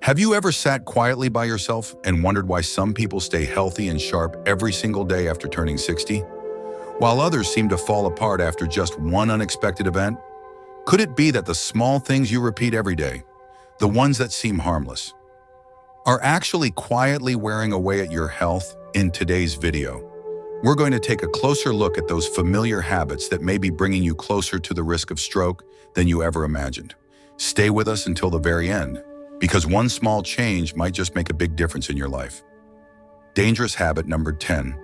Have you ever sat quietly by yourself and wondered why some people stay healthy and sharp every single day after turning 60, while others seem to fall apart after just one unexpected event? Could it be that the small things you repeat every day, the ones that seem harmless, are actually quietly wearing away at your health? In today's video, we're going to take a closer look at those familiar habits that may be bringing you closer to the risk of stroke than you ever imagined. Stay with us until the very end, because one small change might just make a big difference in your life. Dangerous habit number 10,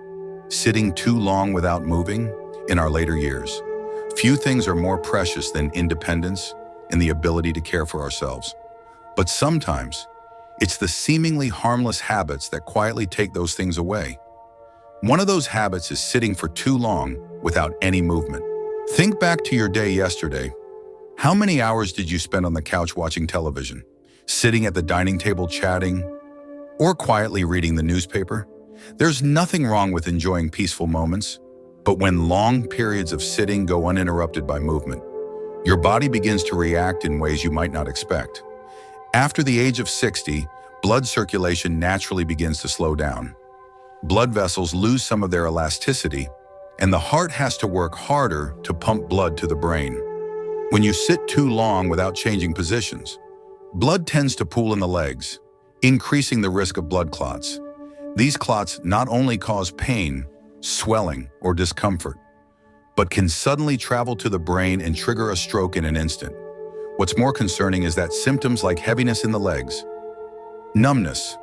sitting too long without moving in our later years. Few things are more precious than independence and the ability to care for ourselves. But sometimes, it's the seemingly harmless habits that quietly take those things away. One of those habits is sitting for too long without any movement. Think back to your day yesterday. How many hours did you spend on the couch watching television, sitting at the dining table chatting, or quietly reading the newspaper? There's nothing wrong with enjoying peaceful moments, but when long periods of sitting go uninterrupted by movement, your body begins to react in ways you might not expect. After the age of 60, blood circulation naturally begins to slow down. Blood vessels lose some of their elasticity, and the heart has to work harder to pump blood to the brain. When you sit too long without changing positions, blood tends to pool in the legs, increasing the risk of blood clots. These clots not only cause pain, swelling, or discomfort, but can suddenly travel to the brain and trigger a stroke in an instant. What's more concerning is that symptoms like heaviness in the legs, numbness,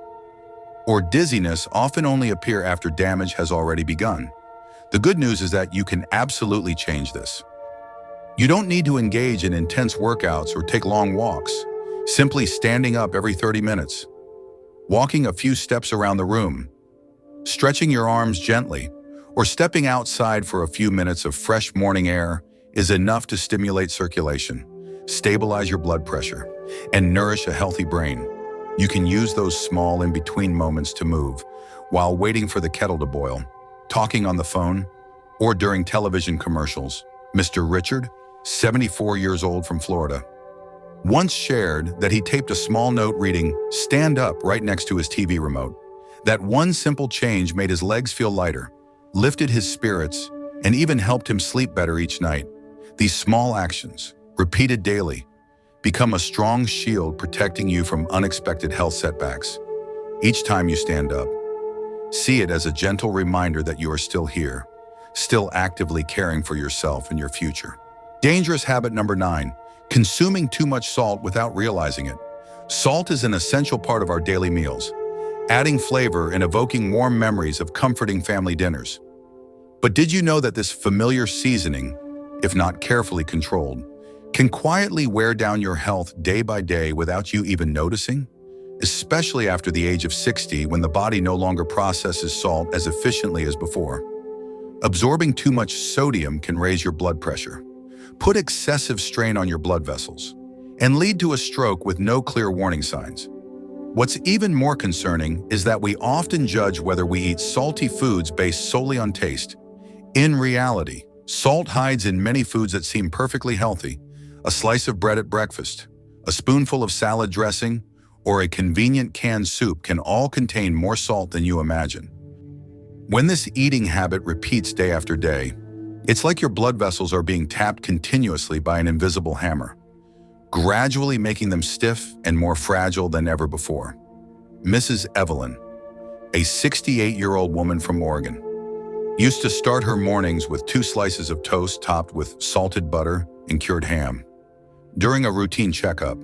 or dizziness often only appear after damage has already begun. The good news is that you can absolutely change this. You don't need to engage in intense workouts or take long walks. Simply standing up every 30 minutes, walking a few steps around the room, stretching your arms gently, or stepping outside for a few minutes of fresh morning air is enough to stimulate circulation, stabilize your blood pressure, and nourish a healthy brain. You can use those small in-between moments to move while waiting for the kettle to boil, talking on the phone, or during television commercials. Mr. Richard, 74 years old from Florida, once shared that he taped a small note reading, "Stand up," right next to his TV remote. That one simple change made his legs feel lighter, lifted his spirits, and even helped him sleep better each night. These small actions, repeated daily, become a strong shield protecting you from unexpected health setbacks. Each time you stand up, see it as a gentle reminder that you are still here, still actively caring for yourself and your future. Dangerous habit number 9, consuming too much salt without realizing it. Salt is an essential part of our daily meals, adding flavor and evoking warm memories of comforting family dinners. But did you know that this familiar seasoning, if not carefully controlled, can quietly wear down your health day by day without you even noticing? Especially after the age of 60, when the body no longer processes salt as efficiently as before. Absorbing too much sodium can raise your blood pressure, put excessive strain on your blood vessels, and lead to a stroke with no clear warning signs. What's even more concerning is that we often judge whether we eat salty foods based solely on taste. In reality, salt hides in many foods that seem perfectly healthy. A slice of bread at breakfast, a spoonful of salad dressing, or a convenient canned soup can all contain more salt than you imagine. When this eating habit repeats day after day, it's like your blood vessels are being tapped continuously by an invisible hammer, gradually making them stiff and more fragile than ever before. Mrs. Evelyn, a 68-year-old woman from Oregon, used to start her mornings with 2 slices of toast topped with salted butter and cured ham. During a routine checkup,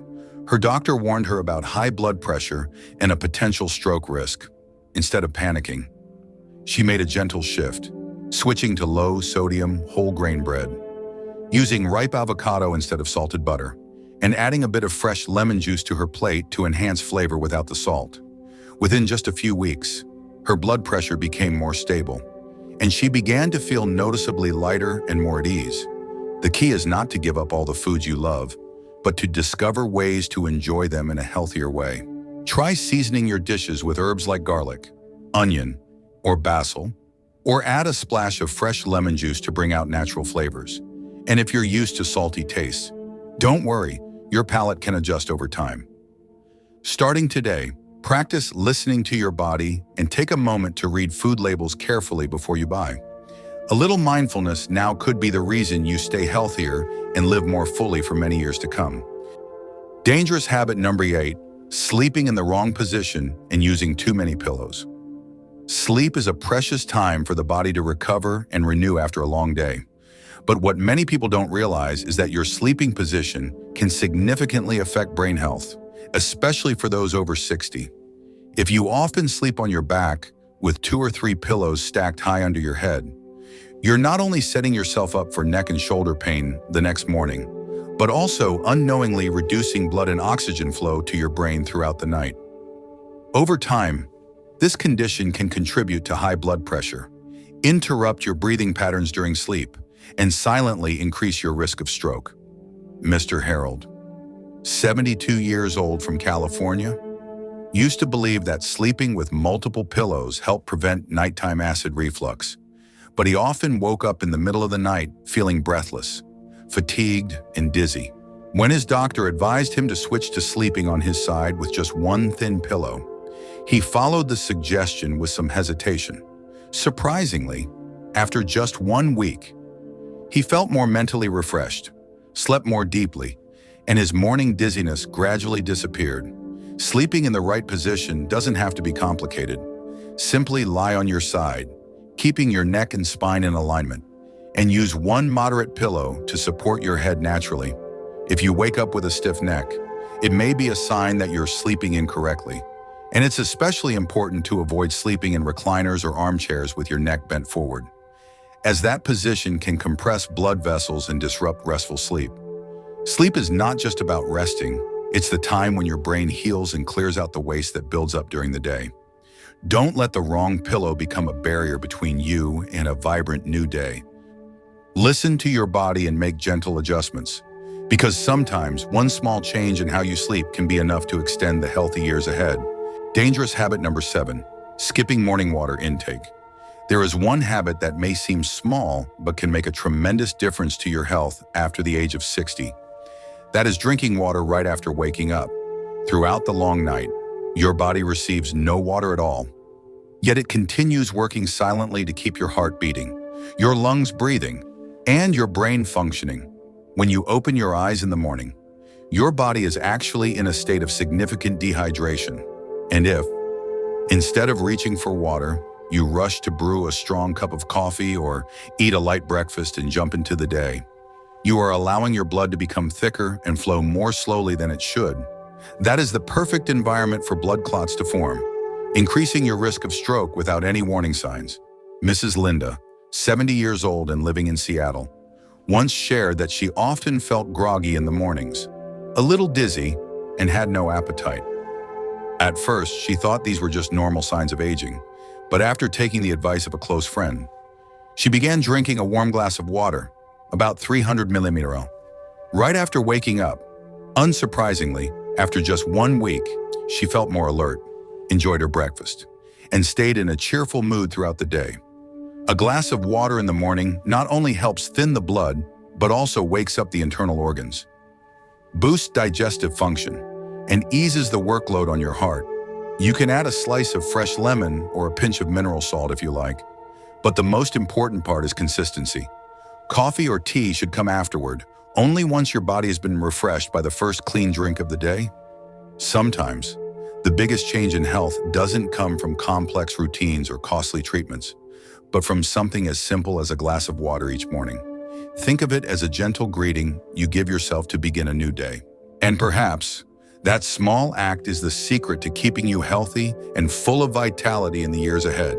her doctor warned her about high blood pressure and a potential stroke risk. Instead of panicking, she made a gentle shift, switching to low-sodium, whole-grain bread, using ripe avocado instead of salted butter, and adding a bit of fresh lemon juice to her plate to enhance flavor without the salt. Within just a few weeks, her blood pressure became more stable, and she began to feel noticeably lighter and more at ease. The key is not to give up all the foods you love, but to discover ways to enjoy them in a healthier way. Try seasoning your dishes with herbs like garlic, onion, or basil, or add a splash of fresh lemon juice to bring out natural flavors. And if you're used to salty tastes, don't worry, your palate can adjust over time. Starting today, practice listening to your body and take a moment to read food labels carefully before you buy. A little mindfulness now could be the reason you stay healthier and live more fully for many years to come. Dangerous habit number 8, sleeping in the wrong position and using too many pillows. Sleep is a precious time for the body to recover and renew after a long day. But what many people don't realize is that your sleeping position can significantly affect brain health, especially for those over 60. If you often sleep on your back with 2 or 3 pillows stacked high under your head, you're not only setting yourself up for neck and shoulder pain the next morning, but also unknowingly reducing blood and oxygen flow to your brain throughout the night. Over time, this condition can contribute to high blood pressure, interrupt your breathing patterns during sleep, and silently increase your risk of stroke. Mr. Harold, 72 years old from California, used to believe that sleeping with multiple pillows helped prevent nighttime acid reflux, but he often woke up in the middle of the night feeling breathless, fatigued, and dizzy. When his doctor advised him to switch to sleeping on his side with just one thin pillow, he followed the suggestion with some hesitation. Surprisingly, after just 1 week, he felt more mentally refreshed, slept more deeply, and his morning dizziness gradually disappeared. Sleeping in the right position doesn't have to be complicated. Simply lie on your side, keeping your neck and spine in alignment, and use one moderate pillow to support your head naturally. If you wake up with a stiff neck, it may be a sign that you're sleeping incorrectly, and it's especially important to avoid sleeping in recliners or armchairs with your neck bent forward, as that position can compress blood vessels and disrupt restful sleep. Sleep is not just about resting, it's the time when your brain heals and clears out the waste that builds up during the day. Don't let the wrong pillow become a barrier between you and a vibrant new day. Listen to your body and make gentle adjustments, because sometimes one small change in how you sleep can be enough to extend the healthy years ahead. Dangerous habit number 7, skipping morning water intake. There is one habit that may seem small, but can make a tremendous difference to your health after the age of 60. That is drinking water right after waking up. Throughout the long night, your body receives no water at all. Yet it continues working silently to keep your heart beating, your lungs breathing, and your brain functioning. When you open your eyes in the morning, your body is actually in a state of significant dehydration. And if, instead of reaching for water, you rush to brew a strong cup of coffee or eat a light breakfast and jump into the day, you are allowing your blood to become thicker and flow more slowly than it should. That is the perfect environment for blood clots to form, increasing your risk of stroke without any warning signs. Mrs. Linda, 70 years old and living in Seattle, once shared that she often felt groggy in the mornings, a little dizzy, and had no appetite. At first, she thought these were just normal signs of aging, but after taking the advice of a close friend, she began drinking a warm glass of water, about 300 milliliters, right after waking up. Unsurprisingly, after just 1 week, she felt more alert, enjoyed her breakfast, and stayed in a cheerful mood throughout the day. A glass of water in the morning not only helps thin the blood, but also wakes up the internal organs, boosts digestive function, and eases the workload on your heart. You can add a slice of fresh lemon or a pinch of mineral salt if you like, but the most important part is consistency. Coffee or tea should come afterward, only once your body has been refreshed by the first clean drink of the day. Sometimes, the biggest change in health doesn't come from complex routines or costly treatments, but from something as simple as a glass of water each morning. Think of it as a gentle greeting you give yourself to begin a new day. And perhaps, that small act is the secret to keeping you healthy and full of vitality in the years ahead.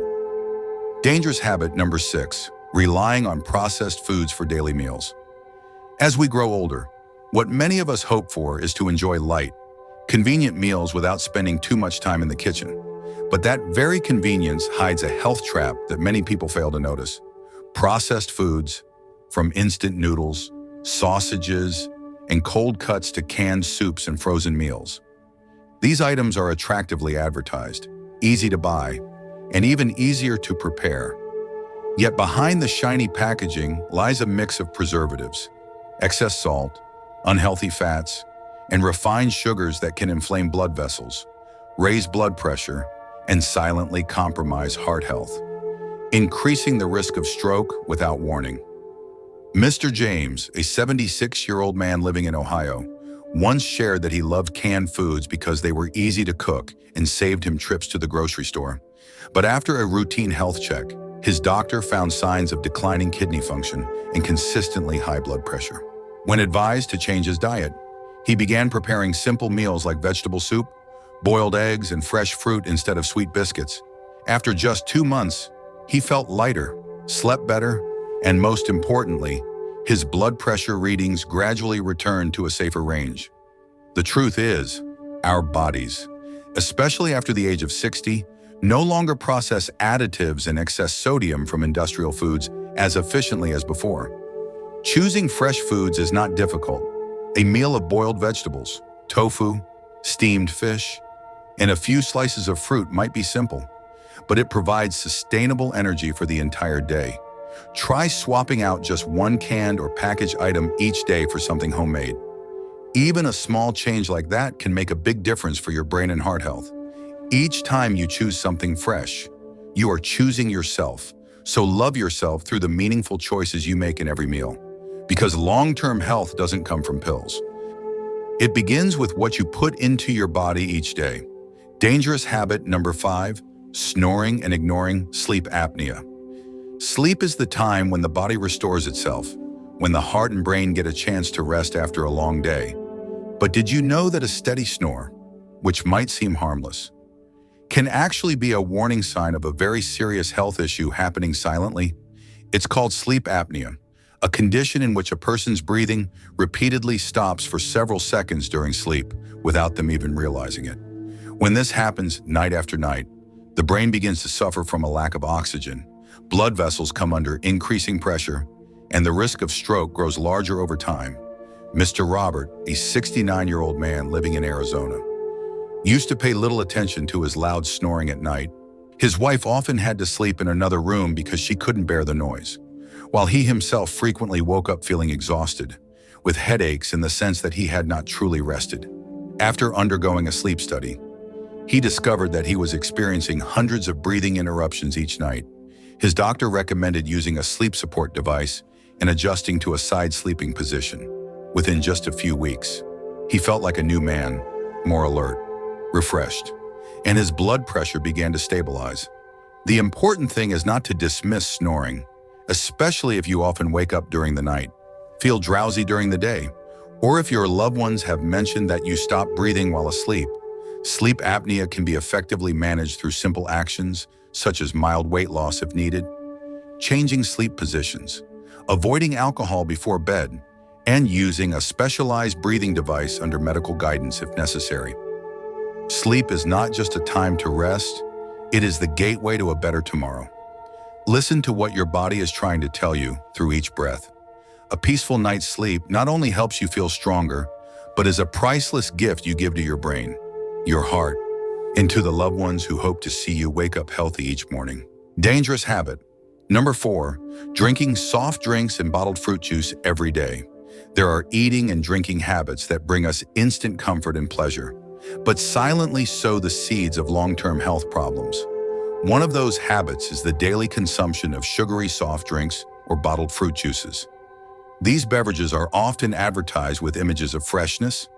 Dangerous habit number 6, relying on processed foods for daily meals. As we grow older, what many of us hope for is to enjoy light, convenient meals without spending too much time in the kitchen. But that very convenience hides a health trap that many people fail to notice. Processed foods, from instant noodles, sausages, and cold cuts to canned soups and frozen meals. These items are attractively advertised, easy to buy, and even easier to prepare. Yet behind the shiny packaging lies a mix of preservatives, excess salt, unhealthy fats, and refined sugars that can inflame blood vessels, raise blood pressure, and silently compromise heart health, increasing the risk of stroke without warning. Mr. James, a 76-year-old man living in Ohio, once shared that he loved canned foods because they were easy to cook and saved him trips to the grocery store. But after a routine health check, his doctor found signs of declining kidney function and consistently high blood pressure. When advised to change his diet, he began preparing simple meals like vegetable soup, boiled eggs, and fresh fruit instead of sweet biscuits. After just 2 months, he felt lighter, slept better, and most importantly, his blood pressure readings gradually returned to a safer range. The truth is, our bodies, especially after the age of 60, no longer process additives and excess sodium from industrial foods as efficiently as before. Choosing fresh foods is not difficult. A meal of boiled vegetables, tofu, steamed fish, and a few slices of fruit might be simple, but it provides sustainable energy for the entire day. Try swapping out just one canned or packaged item each day for something homemade. Even a small change like that can make a big difference for your brain and heart health. Each time you choose something fresh, you are choosing yourself. So love yourself through the meaningful choices you make in every meal. Because long-term health doesn't come from pills. It begins with what you put into your body each day. Dangerous habit number 5, snoring and ignoring sleep apnea. Sleep is the time when the body restores itself, when the heart and brain get a chance to rest after a long day. But did you know that a steady snore, which might seem harmless, can actually be a warning sign of a very serious health issue happening silently? It's called sleep apnea, a condition in which a person's breathing repeatedly stops for several seconds during sleep without them even realizing it. When this happens night after night, the brain begins to suffer from a lack of oxygen, blood vessels come under increasing pressure, and the risk of stroke grows larger over time. Mr. Robert, a 69-year-old man living in Arizona, used to pay little attention to his loud snoring at night. His wife often had to sleep in another room because she couldn't bear the noise, while he himself frequently woke up feeling exhausted, with headaches and the sense that he had not truly rested. After undergoing a sleep study, he discovered that he was experiencing hundreds of breathing interruptions each night. His doctor recommended using a sleep support device and adjusting to a side sleeping position. Within just a few weeks, he felt like a new man, more alert, refreshed, and his blood pressure began to stabilize. The important thing is not to dismiss snoring, especially if you often wake up during the night, feel drowsy during the day, or if your loved ones have mentioned that you stop breathing while asleep. Sleep apnea can be effectively managed through simple actions, such as mild weight loss if needed, changing sleep positions, avoiding alcohol before bed, and using a specialized breathing device under medical guidance if necessary. Sleep is not just a time to rest, it is the gateway to a better tomorrow. Listen to what your body is trying to tell you through each breath. A peaceful night's sleep not only helps you feel stronger, but is a priceless gift you give to your brain, your heart, and to the loved ones who hope to see you wake up healthy each morning. Dangerous habit. Number 4, drinking soft drinks and bottled fruit juice every day. There are eating and drinking habits that bring us instant comfort and pleasure, but silently sow the seeds of long-term health problems. One of those habits is the daily consumption of sugary soft drinks or bottled fruit juices. These beverages are often advertised with images of freshness,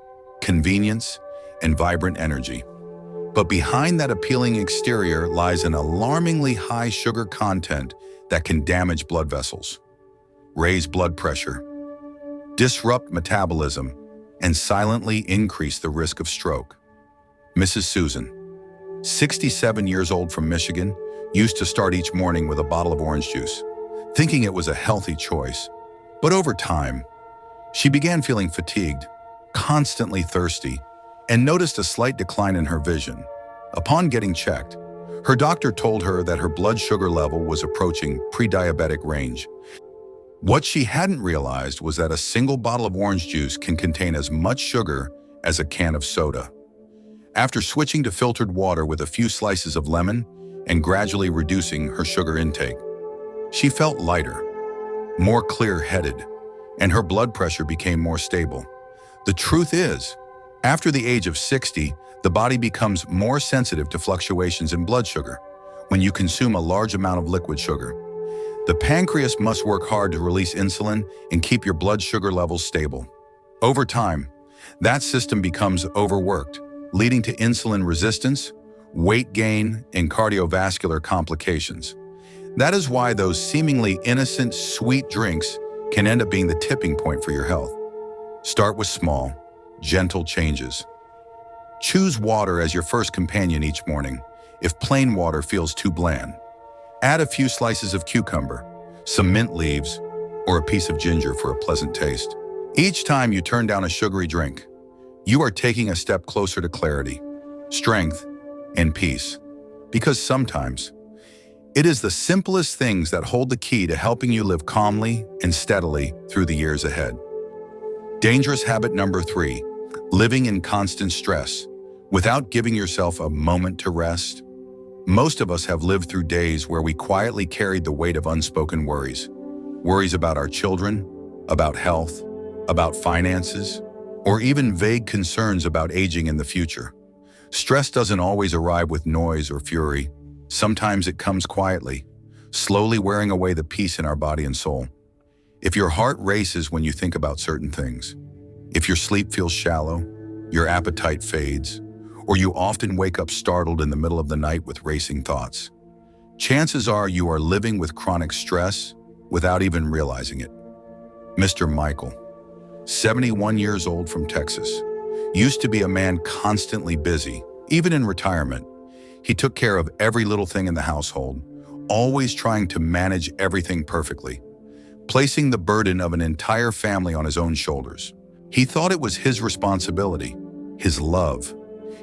convenience, and vibrant energy. But behind that appealing exterior lies an alarmingly high sugar content that can damage blood vessels, raise blood pressure, disrupt metabolism, and silently increase the risk of stroke. Mrs. Susan, 67 years old from Michigan, used to start each morning with a bottle of orange juice, thinking it was a healthy choice. But over time, she began feeling fatigued, constantly thirsty, and noticed a slight decline in her vision. Upon getting checked, her doctor told her that her blood sugar level was approaching pre-diabetic range. What she hadn't realized was that a single bottle of orange juice can contain as much sugar as a can of soda. After switching to filtered water with a few slices of lemon and gradually reducing her sugar intake, she felt lighter, more clear-headed, and her blood pressure became more stable. The truth is, After the age of 60, the body becomes more sensitive to fluctuations in blood sugar. When you consume a large amount of liquid sugar, the pancreas must work hard to release insulin and keep your blood sugar levels stable. Over time, that system becomes overworked, leading to insulin resistance, weight gain, and cardiovascular complications. That is why those seemingly innocent, sweet drinks can end up being the tipping point for your health. Start with small, gentle changes. Choose water as your first companion each morning. If plain water feels too bland, add a few slices of cucumber, some mint leaves, or a piece of ginger for a pleasant taste. Each time you turn down a sugary drink, you are taking a step closer to clarity, strength, and peace. Because sometimes, it is the simplest things that hold the key to helping you live calmly and steadily through the years ahead. Dangerous habit number 3, living in constant stress without giving yourself a moment to rest. Most of us have lived through days where we quietly carried the weight of unspoken worries. Worries about our children, about health, about finances, or even vague concerns about aging in the future. Stress doesn't always arrive with noise or fury. Sometimes it comes quietly, slowly wearing away the peace in our body and soul. If your heart races when you think about certain things, if your sleep feels shallow, your appetite fades, or you often wake up startled in the middle of the night with racing thoughts, chances are you are living with chronic stress without even realizing it. Mr. Michael, 71 years old from Texas, used to be a man constantly busy, even in retirement. He took care of every little thing in the household, always trying to manage everything perfectly, placing the burden of an entire family on his own shoulders. He thought it was his responsibility, his love,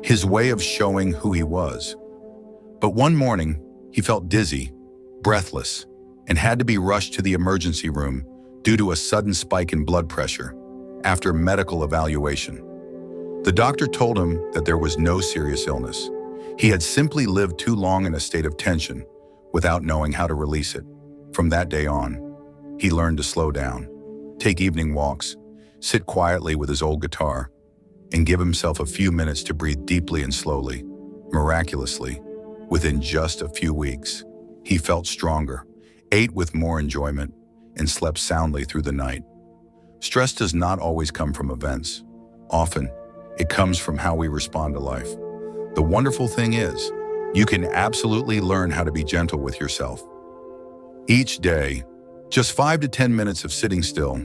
his way of showing who he was. But one morning, he felt dizzy, breathless, and had to be rushed to the emergency room due to a sudden spike in blood pressure after medical evaluation. The doctor told him that there was no serious illness. He had simply lived too long in a state of tension without knowing how to release it. From that day on, he learned to slow down, take evening walks, sit quietly with his old guitar, and give himself a few minutes to breathe deeply and slowly. Miraculously, within just a few weeks, he felt stronger, ate with more enjoyment, and slept soundly through the night. Stress does not always come from events. Often, it comes from how we respond to life. The wonderful thing is, you can absolutely learn how to be gentle with yourself. Each day, just 5 to 10 minutes of sitting still,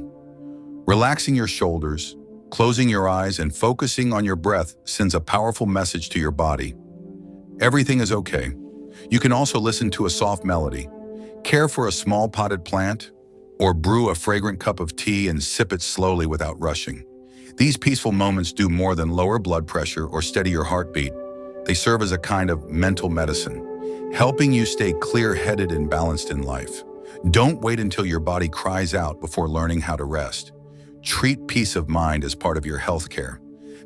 relaxing your shoulders, closing your eyes, and focusing on your breath sends a powerful message to your body. Everything is okay. You can also listen to a soft melody, care for a small potted plant, or brew a fragrant cup of tea and sip it slowly without rushing. These peaceful moments do more than lower blood pressure or steady your heartbeat. They serve as a kind of mental medicine, helping you stay clear-headed and balanced in life. Don't wait until your body cries out before learning how to rest. Treat peace of mind as part of your health care,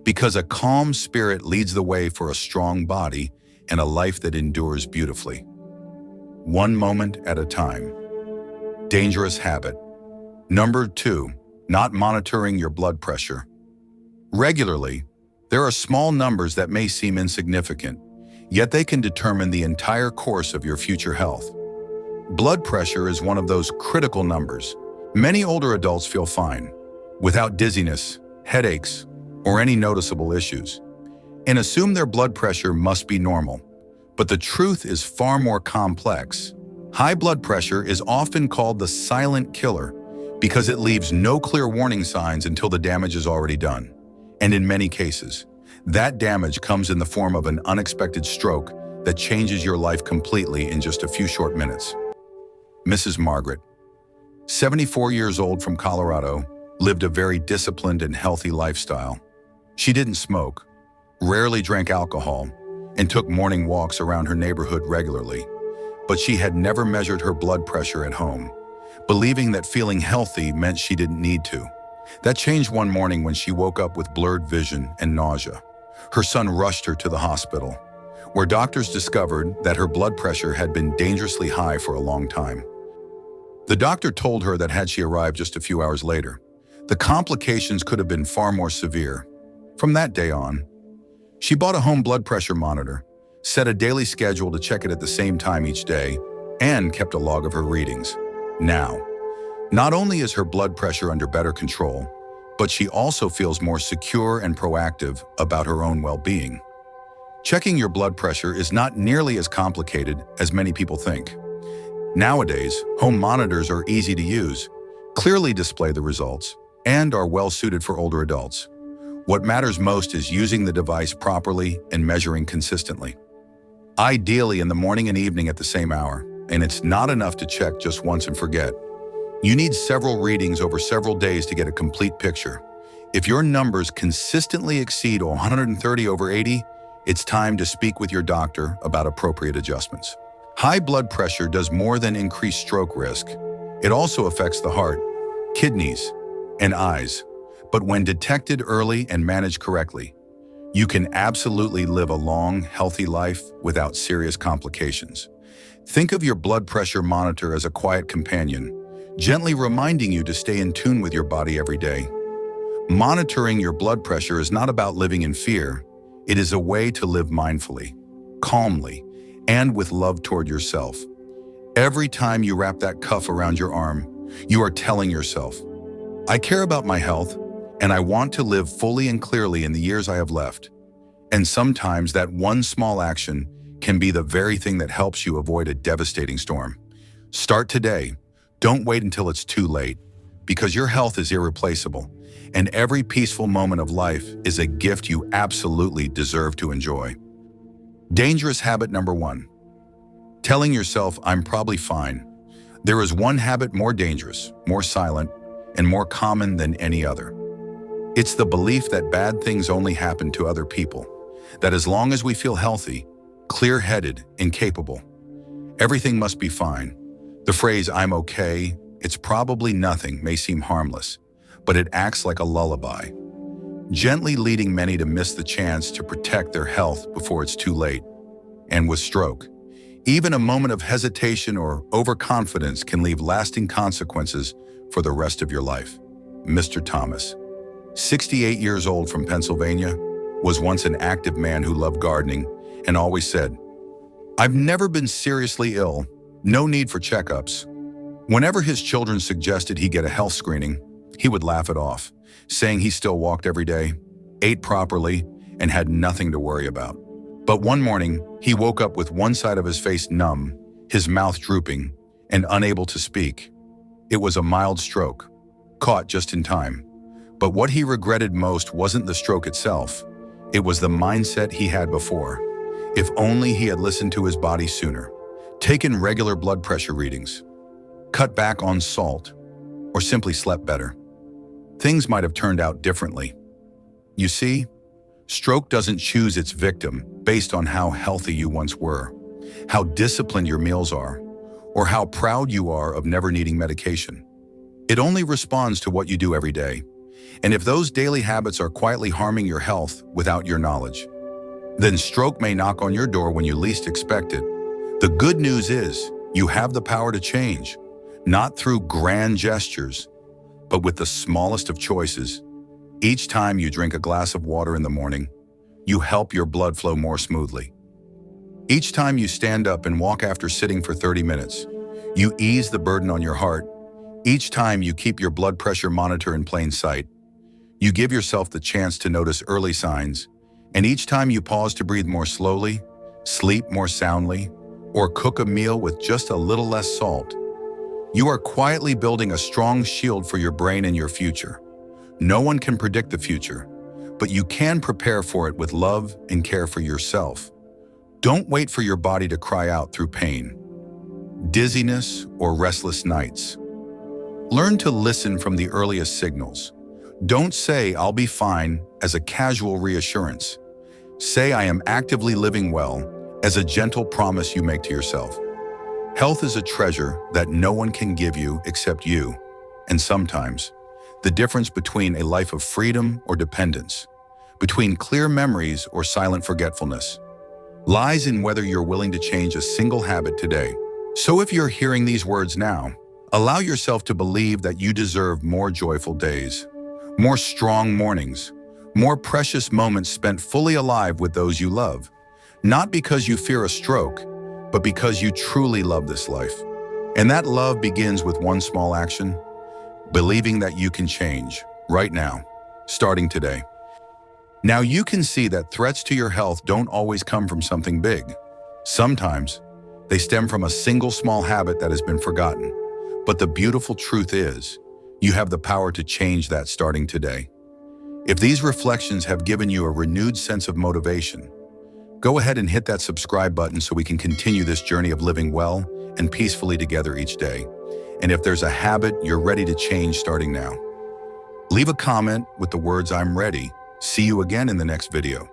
because a calm spirit leads the way for a strong body and a life that endures beautifully. One moment at a time. Dangerous habit. Number 2, not monitoring your blood pressure. Regularly, there are small numbers that may seem insignificant, yet they can determine the entire course of your future health. Blood pressure is one of those critical numbers. Many older adults feel fine, without dizziness, headaches, or any noticeable issues, and assume their blood pressure must be normal. But the truth is far more complex. High blood pressure is often called the silent killer because it leaves no clear warning signs until the damage is already done. And in many cases, that damage comes in the form of an unexpected stroke that changes your life completely in just a few short minutes. Mrs. Margaret, 74 years old from Colorado, lived a very disciplined and healthy lifestyle. She didn't smoke, rarely drank alcohol, and took morning walks around her neighborhood regularly. But she had never measured her blood pressure at home, believing that feeling healthy meant she didn't need to. That changed one morning when she woke up with blurred vision and nausea. Her son rushed her to the hospital, where doctors discovered that her blood pressure had been dangerously high for a long time. The doctor told her that had she arrived just a few hours later, the complications could have been far more severe. From that day on, she bought a home blood pressure monitor, set a daily schedule to check it at the same time each day, and kept a log of her readings. Now, not only is her blood pressure under better control, but she also feels more secure and proactive about her own well-being. Checking your blood pressure is not nearly as complicated as many people think. Nowadays, home monitors are easy to use, clearly display the results, and are well-suited for older adults. What matters most is using the device properly and measuring consistently. Ideally in the morning and evening at the same hour, and it's not enough to check just once and forget. You need several readings over several days to get a complete picture. If your numbers consistently exceed 130 over 80, it's time to speak with your doctor about appropriate adjustments. High blood pressure does more than increase stroke risk. It also affects the heart, kidneys, and eyes. But when detected early and managed correctly, you can absolutely live a long, healthy life without serious complications. Think of your blood pressure monitor as a quiet companion, gently reminding you to stay in tune with your body every day. Monitoring your blood pressure is not about living in fear. It is a way to live mindfully, calmly, and with love toward yourself. Every time you wrap that cuff around your arm, you are telling yourself, I care about my health, and I want to live fully and clearly in the years I have left. And sometimes that one small action can be the very thing that helps you avoid a devastating storm. Start today. Don't wait until it's too late, because your health is irreplaceable, and every peaceful moment of life is a gift you absolutely deserve to enjoy. Dangerous habit number 1. Telling yourself, I'm probably fine. There is one habit more dangerous, more silent, and more common than any other. It's the belief that bad things only happen to other people, that as long as we feel healthy, clear-headed, and capable, everything must be fine. The phrase, I'm okay, it's probably nothing, may seem harmless, but it acts like a lullaby, gently leading many to miss the chance to protect their health before it's too late. And with stroke, even a moment of hesitation or overconfidence can leave lasting consequences for the rest of your life. Mr. Thomas, 68 years old from Pennsylvania, was once an active man who loved gardening and always said, I've never been seriously ill, no need for checkups. Whenever his children suggested he get a health screening, he would laugh it off, saying he still walked every day, ate properly, and had nothing to worry about. But one morning, he woke up with one side of his face numb, his mouth drooping, and unable to speak. It was a mild stroke, caught just in time. But what he regretted most wasn't the stroke itself. It was the mindset he had before. If only he had listened to his body sooner, taken regular blood pressure readings, cut back on salt, or simply slept better, things might have turned out differently. You see, stroke doesn't choose its victim based on how healthy you once were, how disciplined your meals are, or how proud you are of never needing medication. It only responds to what you do every day. And if those daily habits are quietly harming your health without your knowledge, then stroke may knock on your door when you least expect it. The good news is you have the power to change, not through grand gestures, but with the smallest of choices. Each time you drink a glass of water in the morning, you help your blood flow more smoothly. Each time you stand up and walk after sitting for 30 minutes, you ease the burden on your heart. Each time you keep your blood pressure monitor in plain sight, you give yourself the chance to notice early signs. And each time you pause to breathe more slowly, sleep more soundly, or cook a meal with just a little less salt, you are quietly building a strong shield for your brain and your future. No one can predict the future, but you can prepare for it with love and care for yourself. Don't wait for your body to cry out through pain, dizziness, or restless nights. Learn to listen from the earliest signals. Don't say, I'll be fine, as a casual reassurance. Say, I am actively living well, as a gentle promise you make to yourself. Health is a treasure that no one can give you except you, and sometimes, the difference between a life of freedom or dependence, between clear memories or silent forgetfulness, lies in whether you're willing to change a single habit today. So if you're hearing these words now, allow yourself to believe that you deserve more joyful days, more strong mornings, More precious moments spent fully alive with those you love. Not because you fear a stroke, but because you truly love this life. And that love begins with one small action: believing that you can change, right now, starting today. Now you can see that threats to your health don't always come from something big. Sometimes, they stem from a single small habit that has been forgotten. But the beautiful truth is, you have the power to change that starting today. If these reflections have given you a renewed sense of motivation, go ahead and hit that subscribe button so we can continue this journey of living well and peacefully together each day. And if there's a habit you're ready to change starting now, leave a comment with the words "I'm ready." See you again in the next video.